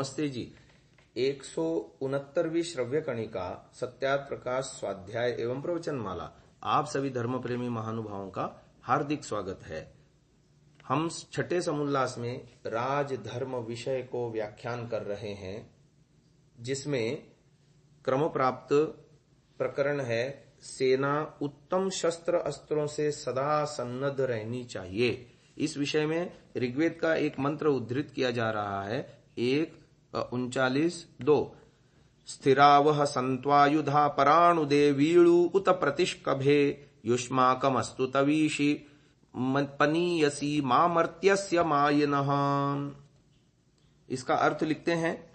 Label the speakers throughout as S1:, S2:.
S1: नमस्ते जी। 169वीं श्रव्य कणिका सत्यार्थ प्रकाश स्वाध्याय एवं प्रवचन माला आप सभी धर्म प्रेमी महानुभावों का हार्दिक स्वागत है। हम छठे समुल्लास में राज धर्म विषय को व्याख्यान कर रहे हैं, जिसमें क्रम प्राप्त प्रकरण है सेना उत्तम शस्त्र अस्त्रों से सदा सन्नद्ध रहनी चाहिए। इस विषय में ऋग्वेद का एक मंत्र उद्धृत किया जा रहा है। 1:39-2 स्थिरावह संत्वायुधा पराणुदे वीळु उत प्रतिष्कभे युष्माकमस्तु तवीषि पनीयसी मामर्त्यस्य मायिनः। इसका अर्थ लिखते हैं,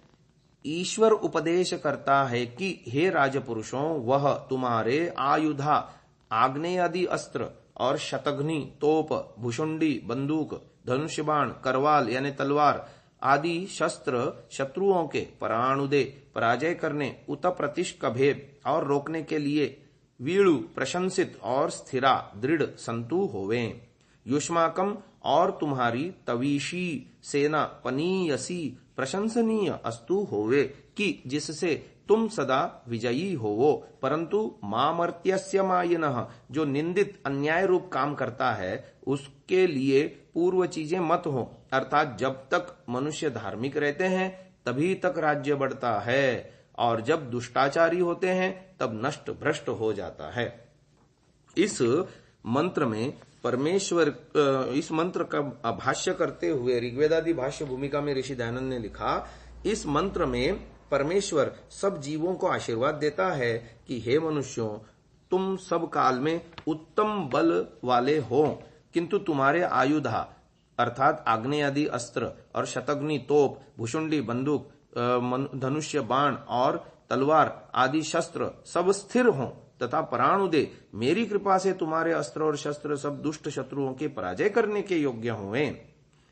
S1: ईश्वर उपदेश करता है कि हे राजपुरुषों, वह तुम्हारे आयुधा आग्नेय आदि अस्त्र और शतघ्नि तोप भुषुंडी बंदूक धनुष्य बाण करवाल यानी तलवार आदि शस्त्र शत्रुओं के पराणुदे पराजय करने उत प्रतिष्कभे और रोकने के लिए वीळु प्रशंसित और स्थिरा दृढ़ संतु होवे। युष्माकम और तुम्हारी तवीशी सेना पनीयसी प्रशंसनीय अस्तु होवे कि जिससे तुम सदा विजयी होवो। परंतु मामर्त्यस्य मायिनः, जो निंदित अन्याय रूप काम करता है उसके लिए पूर्व चीजें मत हो। अर्थात जब तक मनुष्य धार्मिक रहते हैं तभी तक राज्य बढ़ता है, और जब दुष्टाचारी होते हैं तब नष्ट भ्रष्ट हो जाता है। इस मंत्र में परमेश्वर, इस मंत्र का भाष्य करते हुए ऋग्वेदादि भाष्य भूमिका में ऋषि दयानंद ने लिखा, इस मंत्र में परमेश्वर सब जीवों को आशीर्वाद देता है कि हे मनुष्यों, तुम सब काल में उत्तम बल वाले हो, किंतु तुम्हारे आयुधा अर्थात आग्नेय आदि अस्त्र और शतघ्नि तोप भुषुंडी बंदूक धनुष्य बाण और तलवार आदि शस्त्र सब स्थिर हों तथा पराणुदे मेरी कृपा से तुम्हारे अस्त्र और शस्त्र सब दुष्ट शत्रुओं के पराजय करने के योग्य होवें।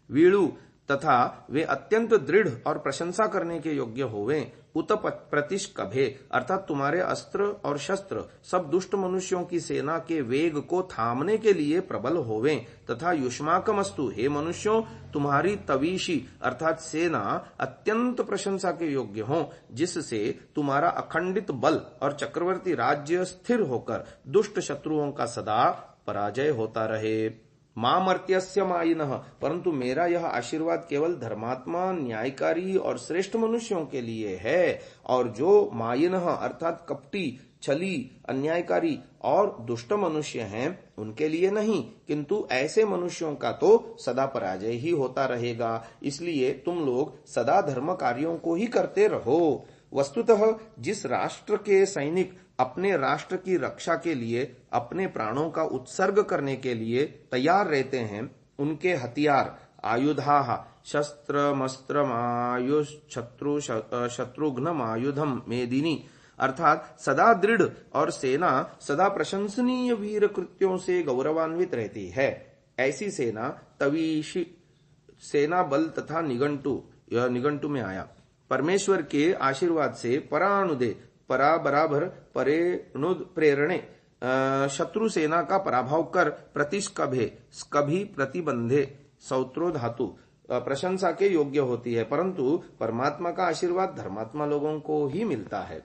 S1: वीळु तथा वे अत्यंत दृढ़ और प्रशंसा करने के योग्य होवें। उत प्रतिष्कभे अर्थात तुम्हारे अस्त्र और शस्त्र सब दुष्ट मनुष्यों की सेना के वेग को थामने के लिए प्रबल होवें। तथा युष्माकमस्तु, हे मनुष्यों, तुम्हारी तवीशी अर्थात सेना अत्यंत प्रशंसा के योग्य हो, जिससे तुम्हारा अखंडित बल और चक्रवर्ती राज्य स्थिर होकर दुष्ट शत्रुओं का सदा पराजय होता रहे। मामर्त्यस्य मायिनः, परंतु मेरा यह आशीर्वाद केवल धर्मात्मा न्यायकारी और श्रेष्ठ मनुष्यों के लिए है, और जो मायिनः अर्थात कपटी छली अन्यायकारी और दुष्ट मनुष्य हैं उनके लिए नहीं, किंतु ऐसे मनुष्यों का तो सदा पराजय ही होता रहेगा। इसलिए तुम लोग सदा धर्म कार्यों को ही करते रहो। वस्तुतः जिस राष्ट्र के सैनिक अपने राष्ट्र की रक्षा के लिए अपने प्राणों का उत्सर्ग करने के लिए तैयार रहते हैं, उनके हथियार आयुधा शत्रुघ्नमायुधम मेदिनी अर्थात सदा दृढ़ और सेना सदा प्रशंसनीय वीर कृत्यों से गौरवान्वित रहती है। ऐसी सेना तवीशी सेना बल तथा निघंटु, यह निघंटु में आया। परमेश्वर के आशीर्वाद से पराणुदे परा बराबर परेणुद प्रेरणे शत्रु सेना का पराभव कर प्रतिष्कभे स्कभी प्रतिबंधे सौत्रो धातु प्रशंसा के योग्य होती है। परंतु परमात्मा का आशीर्वाद धर्मात्मा लोगों को ही मिलता है।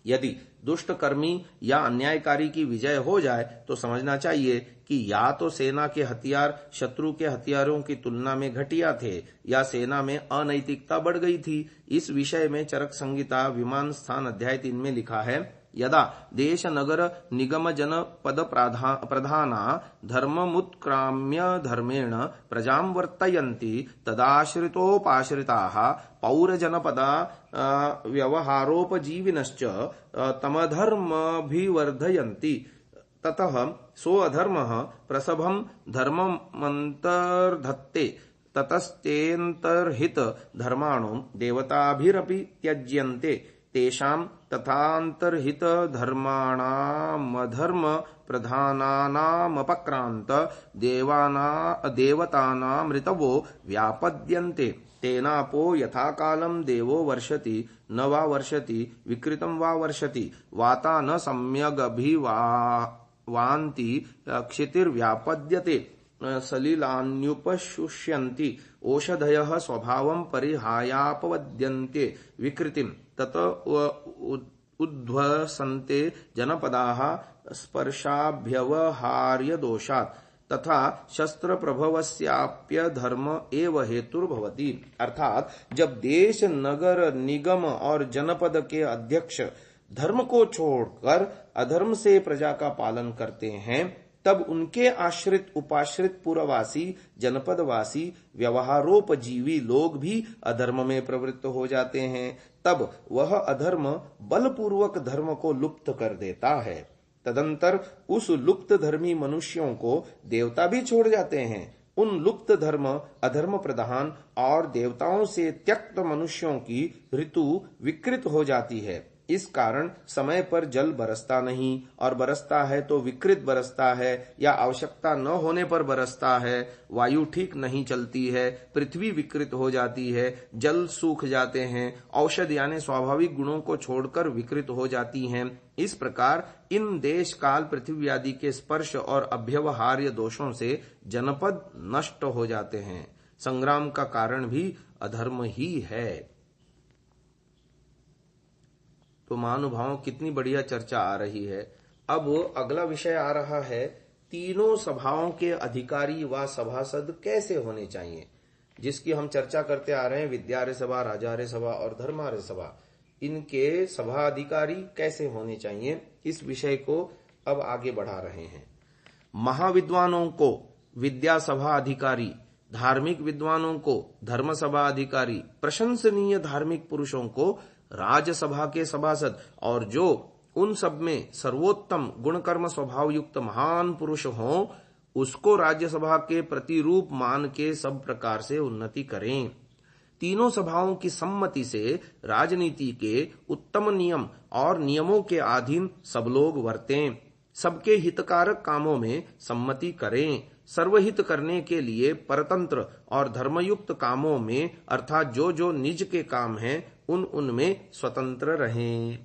S1: यदि दुष्ट कर्मी या अन्यायकारी की विजय हो जाए तो समझना चाहिए कि या तो सेना के हथियार शत्रु के हथियारों की तुलना में घटिया थे या सेना में अनैतिकता बढ़ गई थी। इस विषय में चरक संहिता विमान स्थान अध्याय 3 में लिखा है, यदा देश नगर निगम जन पद प्रधाना धर्ममुत्क्राम्य धर्मेण प्रजां वर्तयन्ति तदाश्रितोपाश्रिताः पौरजनपदा व्यवहारोपजीविनश्च तमधर्मभिवर्धयन्ति ततः सोऽधर्मः प्रसभं धर्ममन्तर्धत्ते ततस्तेऽन्तर्हित धर्माणो देवताभिरपि त्यज्यन्ते तेषां तथान्तर्हित धर्माणामधर्म प्रधानानामपक्रांत देवतानामृतवो व्यापद्यन्ते तेनापो यथा कालं देवो वर्षति न वा वर्षति विकृतं वा वर्षति वाता न सम्यगभिवान्ति क्षितिर्व्यापद्यते सलिलान्युपशुष्यन्ति ओषधयः स्वभावं परिहायापवद्यन्ते विकृतिं तत उद्ध्वसन्ते जनपदाः स्पर्शाभ्यवहार्य दोषात् तथा शस्त्र प्रभवस्याप्य धर्म एव हेतुर्भवति। अर्थात जब देश, नगर, निगम और जनपद के अध्यक्ष धर्म को छोड़कर अधर्म से प्रजा का पालन करते हैं, तब उनके आश्रित उपाश्रित पुरवासी, जनपदवासी, व्यवहारोपजीवी लोग भी अधर्म में प्रवृत्त हो जाते हैं। तब वह अधर्म बलपूर्वक धर्म को लुप्त कर देता है। तदंतर उस लुप्त धर्मी मनुष्यों को देवता भी छोड़ जाते हैं। उन लुप्त धर्म, अधर्म प्रधान और देवताओं से त्यक्त मनुष्यों की ऋतु विकृत हो जाती है। इस कारण समय पर जल बरसता नहीं, और बरसता है तो विकृत बरसता है या आवश्यकता न होने पर बरसता है। वायु ठीक नहीं चलती है, पृथ्वी विकृत हो जाती है, जल सूख जाते हैं, औषध यानी स्वाभाविक गुणों को छोड़कर विकृत हो जाती हैं। इस प्रकार इन देश, काल, पृथ्वी आदि के स्पर्श और अभ्यवहार्य दोषों से जनपद नष्ट हो जाते हैं। संग्राम का कारण भी अधर्म ही है। तो महानुभावों, कितनी बढ़िया चर्चा आ रही है। अब अगला विषय आ रहा है, तीनों सभाओं के अधिकारी व सभासद कैसे होने चाहिए, जिसकी हम चर्चा करते आ रहे हैं। विद्यार्य सभा, राजार्य सभा और धर्मार्य सभा, इनके सभा अधिकारी कैसे होने चाहिए, इस विषय को अब आगे बढ़ा रहे हैं। महाविद्वानों को विद्या सभा अधिकारी, धार्मिक विद्वानों को धर्म सभा अधिकारी, प्रशंसनीय धार्मिक पुरुषों को राजसभा के सभासद, और जो उन सब में सर्वोत्तम गुणकर्म स्वभाव युक्त महान पुरुष हों, उसको राज्यसभा के प्रतिरूप मान के सब प्रकार से उन्नति करें। तीनों सभाओं की सम्मति से राजनीति के उत्तम नियम और नियमों के अधीन सब लोग वर्तें। सबके हितकारक कामों में सम्मति करें। सर्वहित करने के लिए परतंत्र और धर्मयुक्त कामों में, अर्थात जो जो निज के काम हैं, उनमें स्वतंत्र रहें।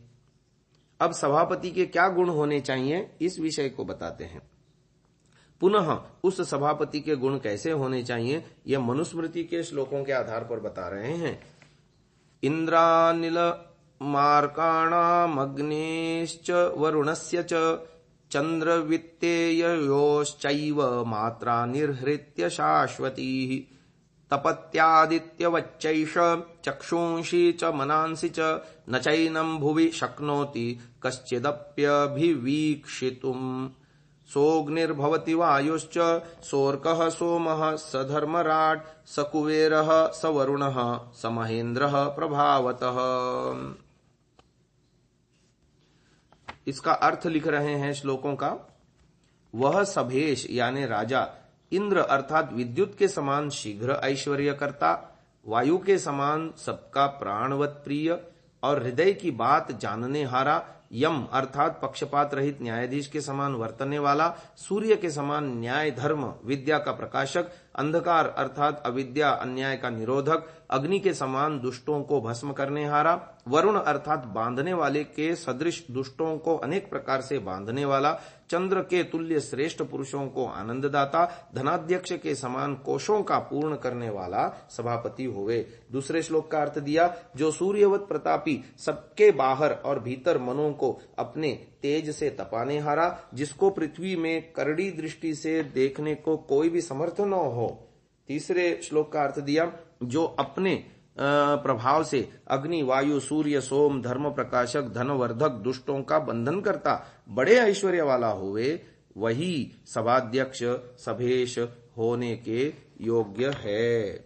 S1: अब सभापति के क्या गुण होने चाहिए, इस विषय को बताते हैं। पुनः उस सभापति के गुण कैसे होने चाहिए, यह मनुस्मृति के श्लोकों के आधार पर बता रहे हैं। इंद्रानिल मार्काणामग्नेश्च वरुणस्य च चंद्रवित्तेयोश्चैव मात्रा निर्हृत्य शाश्वती तपत्यादित्यवच्चैष चक्षुंषि च मनांसि च न चैनं भुवि शक्नोति कश्चिदप्यभिवीक्षितुम् सोऽग्निर्भवति वायुश्च सोऽर्कः सोमः स धर्मराट् स कुबेरः स वरुणः स महेन्द्रः प्रभावतः। इसका अर्थ लिख रहे हैं श्लोकों का। वह सभेश यानी राजा, इंद्र अर्थात विद्युत के समान शीघ्र ऐश्वर्य करता, वायु के समान सबका प्राणवत प्रिय और हृदय की बात जानने हारा, यम अर्थात पक्षपात रहित न्यायाधीश के समान वर्तने वाला, सूर्य के समान न्याय धर्म विद्या का प्रकाशक, अंधकार अर्थात अविद्या अन्याय का निरोधक, अग्नि के समान दुष्टों को भस्म करने हारा, वरुण अर्थात बांधने वाले के सदृश दुष्टों को अनेक प्रकार से बांधने वाला, चंद्र के तुल्य श्रेष्ठ पुरुषों को आनंददाता, धनाध्यक्ष के समान कोशों का पूर्ण करने वाला सभापति होवे। दूसरे श्लोक का अर्थ दिया, जो सूर्यवत प्रतापी, सबके बाहर और भीतर मनों को अपने तेज से तपाने हारा, जिसको पृथ्वी में करड़ी दृष्टि से देखने को कोई भी समर्थ न हो। तीसरे श्लोक का अर्थ दिया, जो अपने प्रभाव से अग्नि, वायु, सूर्य, सोम, धर्म प्रकाशक, धनवर्धक, दुष्टों का बंधन करता, बड़े ऐश्वर्य वाला होवे, वही सभाध्यक्ष सभेश होने के योग्य है।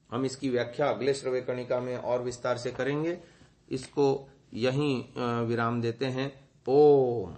S1: हम इसकी व्याख्या अगले श्रव्यकणिका में और विस्तार से करेंगे। इसको यहीं विराम देते हैं। ओम।